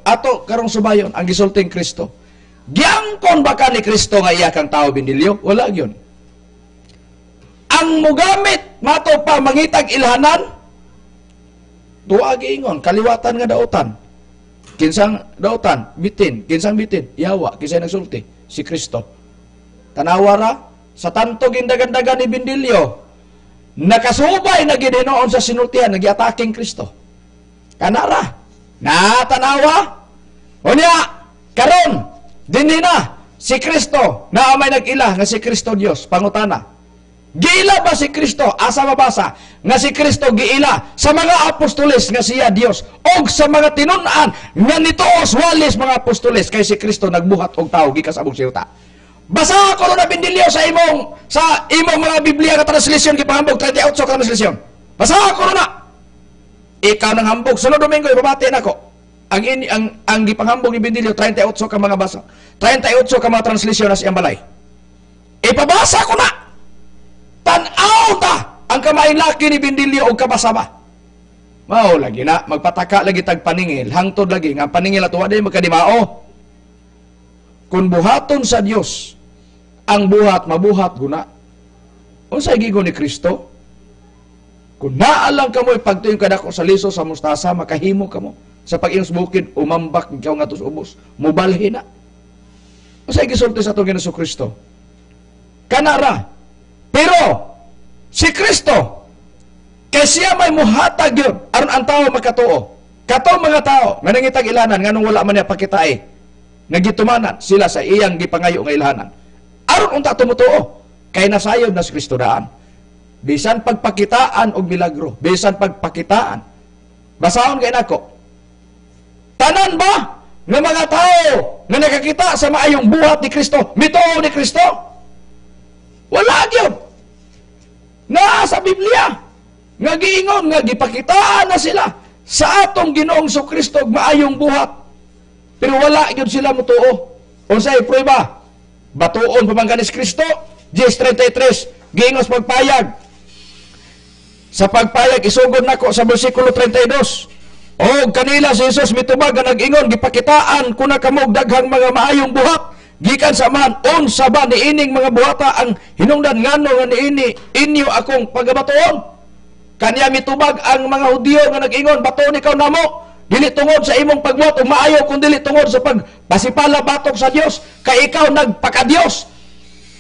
[SPEAKER 5] ato karong subayon ang gisulting Kristo. Giangkon ba ka ni Kristo nga iya kang tao Bindilyo? Wala gyud. Ang mugamit mato pa mangitag ilhanan tuwa giingon kaliwatan nga dautan. Kinsang dautan? Bitin. Kinsang bitin? Yawa. Kinsay nagsulti? Si Kristo. Tanawara sa tanto gindagandagan ni Bindilyo nakasubay na gidinoon sa sinultihan nagiataking Kristo. Kanara tanawa unya karon dinhi na si Kristo na may nag-ila nga si Kristo Dios pangutana giila ba si Kristo asa mabasa nga si Kristo giila sa mga apostoles nga siya Dios og sa mga tinun-an nga nituos walis mga apostoles kay si Kristo nagbuhat og tao gikas abong siyuta basa ko na Bindilyo sa imong mga Biblia nga translasyon gipahambog 38 ka translasyon basa ko na ikaw nang hambog sunod Domingo ibabati nako ang gipanghambog ni Bindilyo 38 ka mga basa 38 ka mga translasyon sa iyang balay ipabasa ko na tan-aw ta ang kamaing laki ni Bindilyo og kabasa ba mao lagi na magpataka lagi tag paningil hangtod lagi nga paningil ato wa day magkadimao kun buhaton sa Dios ang buhat mabuhat guna unsay gigon ni Kristo kung naalang ka mo ipagtuyung kadako sa liso sa mustasa, makahimo ka mo. Sa pag-inos bukid, umambak ikaw nga tos ubos. Mubalhi na. Masay gisulti sa itong Ginoong Kristo. Kanara. Pero, si Kristo, kay siya may muhatag yun, aron ang tao makatuo. Katong mga tao nga nangitag ilahanan nganong wala man niya pakitae nga gitumanan sila sa iyang gipangayo nga ilahanan. Aron unta tumutuo kay nasayod na si Kristo daan. Bisan pagpakitaan og milagro, bisan pagpakitaan. Basahon kay nako. Tanan ba nga mga tao nga nakakita sa maayong buhat ni Kristo, mituo ni Kristo? Wala gyud. Na sa Biblia nga giingon nga gipakitaan na sila sa atong Ginoong Kristo maayong buhat. Pero wala gyud sila mutuo. Unsay prueba? Batuon pa man kanis Kristo. 10:33 giingos pagpayag. Sa pagpayag isugod nako sa bersikulo 32. O kanila si Jesus mitubag nga nag-ingon gipakitaan kuna kamo daghang mga maayong buhat gikan sa man unsa ba niining mga buhata ang hinungdan ngano nga niini inyo akong pagabatuon. Kaniya mitubag ang mga Hudiyo nga nag-ingon batuon ikaw namo dili tungod sa imong pagbuhat o maayo kun dili tungod sa pagpasipala batok sa Dios kay ikaw nagpaka-Dios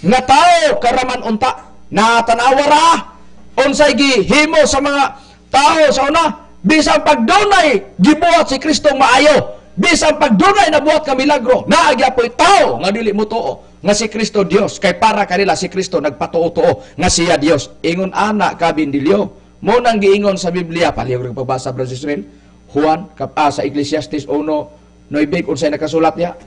[SPEAKER 5] nga tao karaman unta na tanawara unsay gihimo sa mga tao sa una bisan pagdunay gibuhat si Kristo maayo bisan pagdunay nabuhat ka milagro naagyapoy tao nga dili mutuo nga si Kristo Dios kay para kanila si Kristo nagpatuo-tuo nga siya Dios ingon ana ka Bindilyo mo nang giingon sa Biblia palihog ug pagbasa Brother Israel Juan sa Ecclesiastes 1:9 unsay nakasulat niya.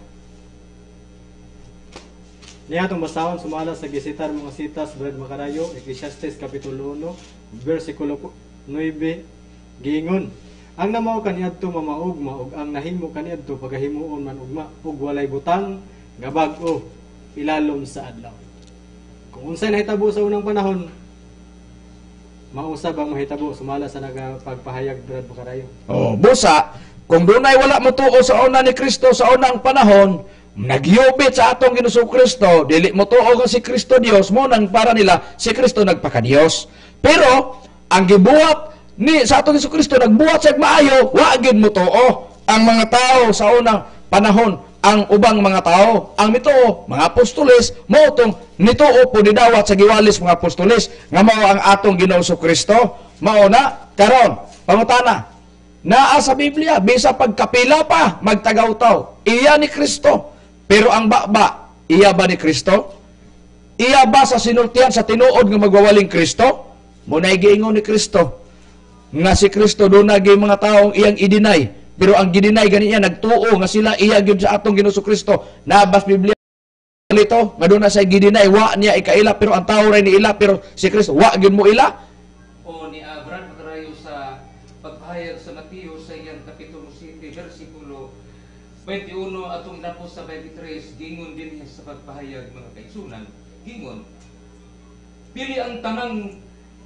[SPEAKER 4] Niya itong basahon, sumala sa gisitar mga sitas, Brad Makarayo, Ecclesiastes Kapitulo 1, versikulo 9, giingon, ang namaw kaniadto mamaugma, ug ang nahimo kaniadto pagahimuon man ugma, ug walay butang, gabag-o, ilalom sa adlaw. Kung unsay nahitabo sa unang panahon, mausab ang mahitabo, sumala sa nagapagpahayag, Brad Makarayo.
[SPEAKER 5] Oh, busa, kung dunay wala mutuo sa una ni Kristo sa unang panahon, nagyubit sa atong Ginoong Kristo, dili mo tuo nga si Kristo Dios mo nang para nila si Kristo nagpaka-Dios. Pero ang gibuhat ni sa atong Ginoong Kristo nagbuhat sa maayo, wa gid mo tuo ang mga tao sa unang panahon, ang ubang mga tao, ang mituo mga apostoles mo tong nituo po didawat sa giwalis mga apostoles nga mao ang atong Ginoong Kristo. Mao na karon pangutana naa sa Biblia bisa pagkapila pa magtagaw-taw iya ni Kristo. Pero ang baba, iya ba ni Kristo? Iya ba sa sinultihan sa tinuod nga magwawaling Kristo? Muna'y giingon ni Kristo nga si Kristo doon na mga taong iyang idinay. Pero ang gidinay ganiya nagtuo nga sila iya gyud sa atong Ginoong Kristo. Nabas Biblia nito nga doon na sa gidinay wa niya ikaila pero ang tao ray ni ila pero si Kristo wa gyud mo ila.
[SPEAKER 2] O ni Abraham makarayo sa pagpahayag sa Mateo sa iyang kapitulo 7 versikulo 21 atong inapos sa 23 gingon din sa pagpahayag mga kaigsunan gingon pili ang tanang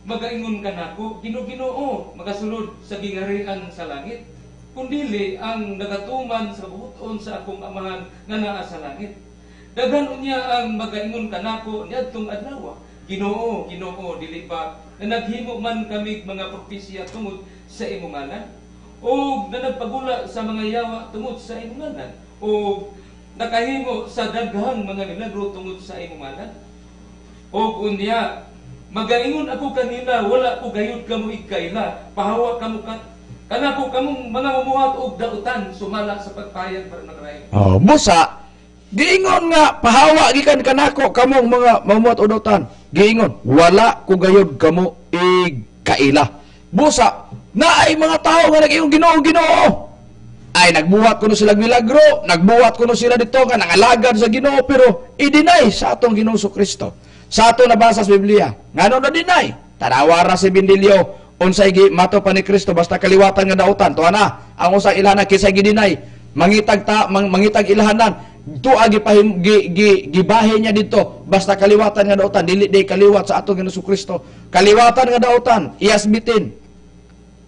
[SPEAKER 2] magaingon kanako Ginoo magasulod sa gingarian sa langit kundili ang nagatuman sa kabuton sa akong amahan nga naa sa langit daghan unya ang magaingon kanako niadtong adlaw Ginoo dili ba na naghimo man kami mga propesya tungod sa imong ngalan o na nagpagula sa mga yawa tungod sa imong ngalan o nakahimo sa daghang mga milagro tungod sa imong ngalan o unya magaingon ako kanila wala ko gayud kamo ikaila pahawa kamo kanako kamong mga mamuhat og dautan sumala sa pagpayag para nakarayo.
[SPEAKER 5] Oh, busa giingon nga pahawa gikan kanako kamong mga mamuhat og dautan. Giingon wala ko gayud kamo ikaila. Busa na ay mga tao nga nag-ingon Ginoo ay nagbuhat kuno sila milagro nagbuhat kuno sila dito nga nangalagad sa Ginoo pero i-deny sa atong Ginoong Kristo sa atong nabasa sa Biblia ngano na deny tanawara si Bindilyo unsay mato pa ni Kristo basta kaliwatan nga dautan tuwa na ang usang ilahanan kisay gi-deny mangitag ilahanan tuwa gibahin niya dito basta kaliwatan nga dautan dili day kaliwat sa atong Ginoong Kristo kaliwatan nga dautan iyasbitin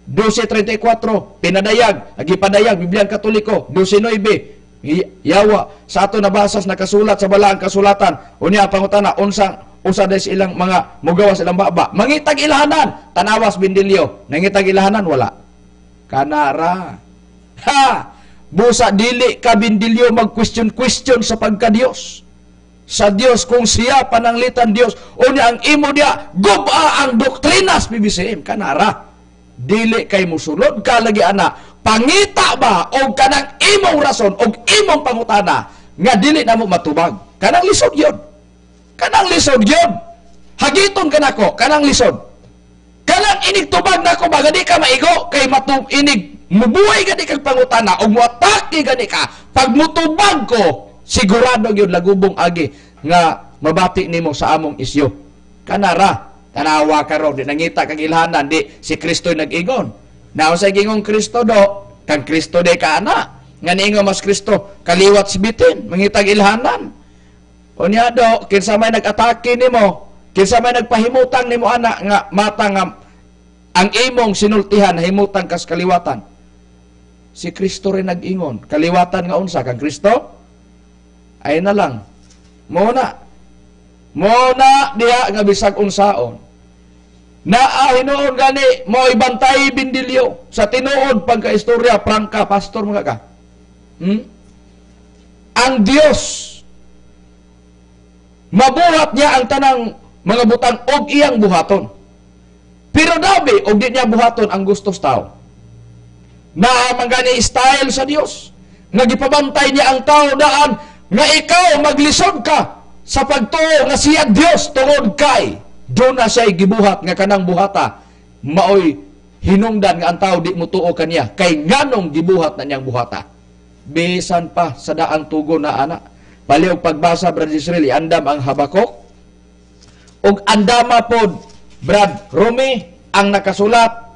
[SPEAKER 5] 12:34 pinadayag agipadayag Biblia Katoliko 12:9 yawa sa ato nabasas nakasulat sa balaang kasulatan unya pangutana usa des ilang mga mugawas ilang baba mangitag ilahanan tanawas Bindilyo nangitag ilahanan wala kanara ha busa dili ka Bindilyo mag question sa pagka-Dios sa Dios kung siya pananglitan Dios unya ang imo dia guba ang doktrinas PBCM kanara dili kay musulod ka lagi ana pangita ba o kanang imong rason o imong pangutana nga dili na mo matubag. Kanang lisod yun. Kanang lisod yun. Hagiton ka nako, kanang lisod. Kanang inig tubag nako ba, gani ka maigo, kay inig mubuhay gani kag pangutana o muatake gani ka. Pag mutubag ko, sigurado yun lagubong agi nga mabati nimo sa among isyo. Kanara, tanawa ka ron, di nangita kag ilhanan, di si Kristo'y nag-ingon. Naon sa gingong Kristo do, kang Kristo de ka ana. Nga niingon mas Kristo, kaliwat sibitin, mangitag ilhanan. O niya do, kinsa may nag-atake nimo, kinsa may nagpahimutang nimo ana, nga mata nga ang imong sinultihan, himutang kas kaliwatan. Si Kristo rin nag-ingon, kaliwatan nga unsa, kang Kristo? Ay na lang. Muna diha nga bisag unsaon. Hinuon gani mo ibantay bindilyo sa tinuod pagkaistorya prangka pastor mga ka. Ang Dios mabuhat niya ang tanang mga butang og iyang buhaton. Pero dabi og di niya buhaton ang gustos tao. Na mangani style sa Dios. Nga gipabantay niya ang tao daan nga ikaw maglisod ka sa pagtuo nga siya Dios tungod kay doon na siya'y gibuhat nga kanang buhata maoy hinungdan nga ang tao di mo tuo kaniya kay nganong gibuhat na niyang buhata. Bisan pa sa daang tugo na ana paliog pagbasa Brad Israel andam ang Habakuk ug andama pod Brad Rumi ang nakasulat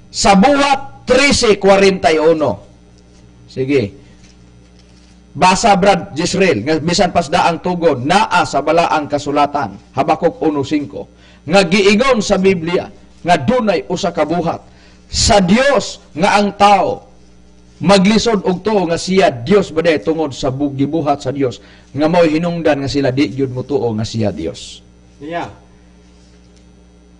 [SPEAKER 5] sa buhat 13:41. Sige. Basa Brad Jisrael, nga bisan pasda ang tugon, naa sa balaang kasulatan, Habakuk 1:5, nga giingon sa Biblia, nga dunay usa ka buhat, sa Dios nga ang tao, maglisod og tuo nga siya Dios baday tungod sa gibuhat sa Dios, nga mao'y hinungdan nga sila di gyud mo tuo nga siya Dios.
[SPEAKER 4] Niya.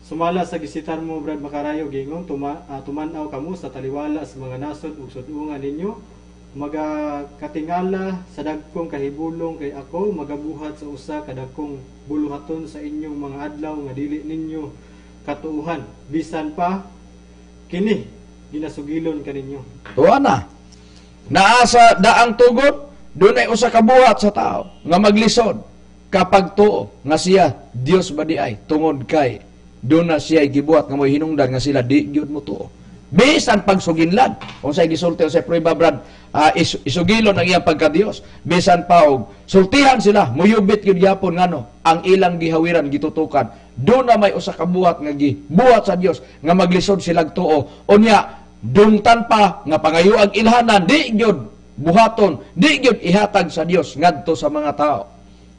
[SPEAKER 4] Sumala sa gisitar mo, Brad Makarayo, gingon, tumanaw kamo sa taliwala sa mga nasod ug sudungan ninyo, magakatingala sa dagkong kahibulong kay ako magabuhat sa usa ka dagkong buluhaton sa inyong mga adlaw nga dili ninyo katuuhan bisan pa kini ginasugilon kaninyo.
[SPEAKER 5] Tuwa na. Naa sa daang tugon, dunay usa ka buhat sa tao nga maglisod kapag tuo nga siya Dios ba di ay tungod kay doon na siya gibuhat nga mo hinungdan nga sila di gyud mo tuo. Bisan pagsuginlan, kung sa'y gisulti o sa'y prueba Brad, isugilon ang iyang pagka-Dios. Bisan pa og sultihan sila, muyubit yun yapon nga no, ang ilang gihawiran, gitutukan. Doon na may usa ka buhat nga gibuhat sa Dios nga maglisod silang tuo. Unya, dungtan pa nga pangayo ang ilhanan, di gyud buhaton, di gyud ihatag sa Dios ngadto sa mga tao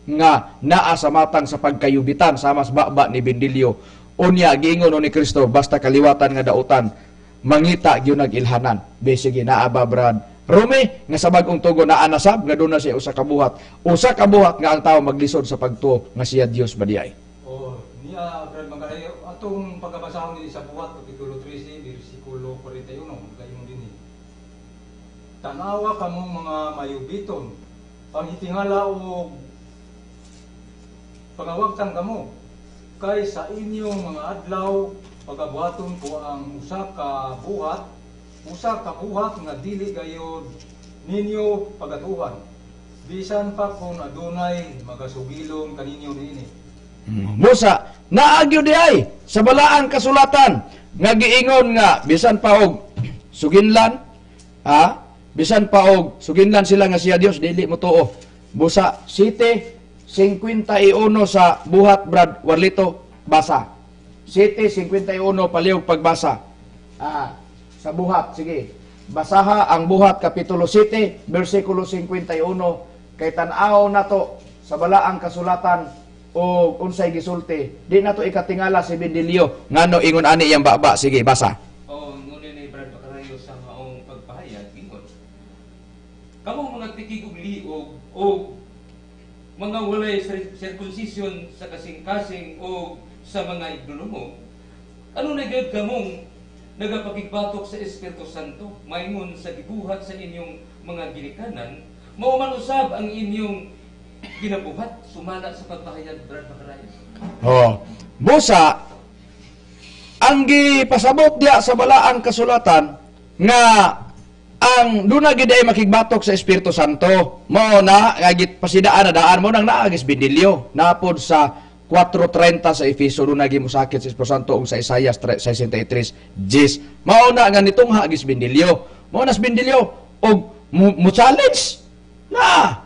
[SPEAKER 5] nga naa sa matang sa pagkayubitan sa mas baba ni Bendilyo. Unya, giingon ni Kristo, basta kaliwatan nga dautan, mangita gyud nag-ilhanan. Sige naa ba Brad Rumi nga sa bag-ong tugo naa nasab nga doon na siya usa ka buhat nga ang tao maglisod sa pagtuo nga siya Dios ba di ay.
[SPEAKER 3] Niya Brad Makarayo atong pagkabasahon ni sa buhat kapitulo 13 bersikulo 41 kayon dinhi. Tanawa kamong mga mayubiton panghitingala o pangawagtan kamo kay sa inyong mga adlaw pagabuhaton ko ang usa ka buhat nga dili gayud ninyo pagatuhan bisan pa kung adunay magasugilon kaninyo niini.
[SPEAKER 5] Musa naagyo di ay sa balaang kasulatan nga giingon nga bisan pa og suginlan bisan pa og suginlan sila nga siya Dios dili mo tuo. Busa 7:51 sa buhat Brad Warlito basa. 7:51 paliog pagbasa. Sa buhat, sige. Basaha ang buhat kapitulo 7, bersikulo 51 kay tan-aw nato sa balaang kasulatan o unsay gisulti. Di nato ikatingala si Bendilyo ngano ingon ani iyang baba. Sige, basa.
[SPEAKER 2] Ngunit ni Brad Makarayo sa maong pagpahayag ingon. Kamong mga tikig ug liog o mga walay circumcision sa kasing-kasing o sa mga ignono, ano na gayud kamong nagapakigbatok sa Espiritu Santo, maingon sa gibuhat sa inyong mga ginikanan, mao man usab ang inyong ginabuhat, sumala sa pagpahayag Brad Makarayo.
[SPEAKER 5] Busa, ang gipasabot diya sa balaang kasulatan nga ang duna gid ay makigbatok sa Espiritu Santo. Mao na nga pasidaan na daan mo nang naagis binilyo napod sa 4:30 sa Efeso duna gi mosakit sa Espiritu Santo ug sa Isaias 63:10. Mao na nga nitong hagis binilyo. Mao nas binilyo og mo challenge na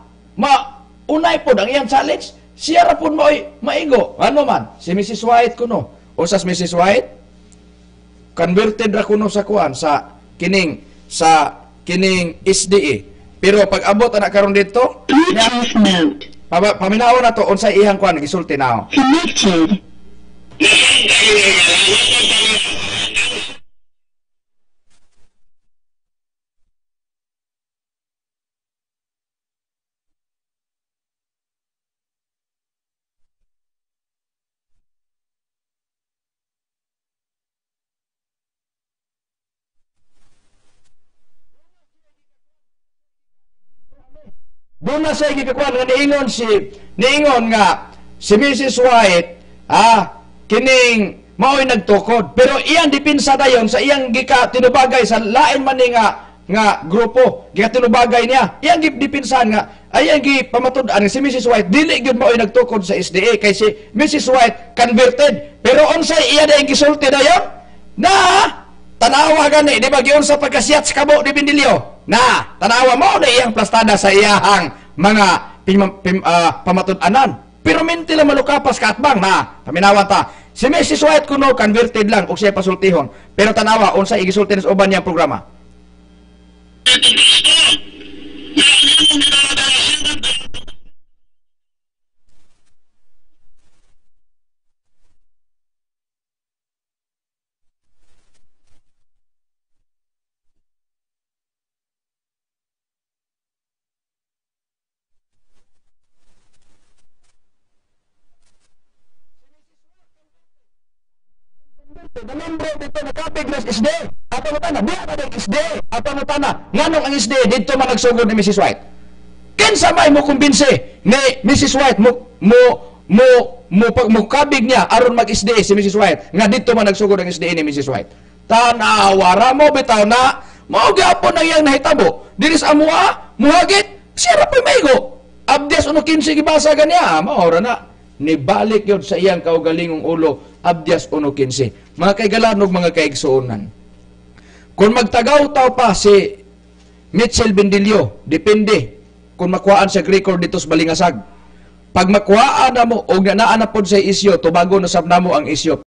[SPEAKER 5] unay pod ang iyang challenge. Siya ra pud maigo. Ano man si Mrs. White kuno. Usas Mrs. White converted ra kuno sa kuan sa kining SDA. Pero pag abot na karon dito, paminaw na to unsay ihang kuan gisulti na. Connected. Doon na siya gikakuan nga niingon nga si Mrs. White kining mao'y nagtukod pero iyang dipinsa dayon sa iyang gika tinubagay sa lain man ni nga grupo gika tinubagay niya iyang dipinsan nga ayang gipamatud-an si Mrs. White dili gyud mao'y nagtukod sa SDA kay si Mrs. White converted pero unsay iya dayon gisulti dayon na tanawa gani di ba giun sa pagkasiyat sa kabo di Bindilyo na tanawa mo na iyang plastada sa iyahang mga pamatud-anan pero minti lang malukapas katbang na paminawan ta si Mrs. White kuno converted lang o siya pasultihon pero tanawa unsa igisulti sa uban niyang programa. Namembro dito nakapig ng SD. Ato mo tana, diya na ng SD. Ato mo tana, nganong ang SD dito man nagsugod ni Mrs. White. Kinsa may mo kumbinsi ni Mrs. White mo kabig niya aron mag-SD si Mrs. White nga dito man nagsugod ang SD ni Mrs. White. Tanawa ra mo bitaw na mao gyapon ang iyang nahitabo. Diri sa amuha, muhagit, siya ra pa maigo. Abdias 1:15 gibasa ganiya, mao ra na. Nibalik yun sa iyang kaugalingong ulo Abdias 1:15. Mga kaigalanog, mga kaigsuunan, kung magtagaw-taw pa si Mitchell Bindilyo, depende kung makuhaan sa record dito sa Balingasag. Pag makuhaan na mo o nanaan na po sa isyo, tubago na sab na mo ang isyo.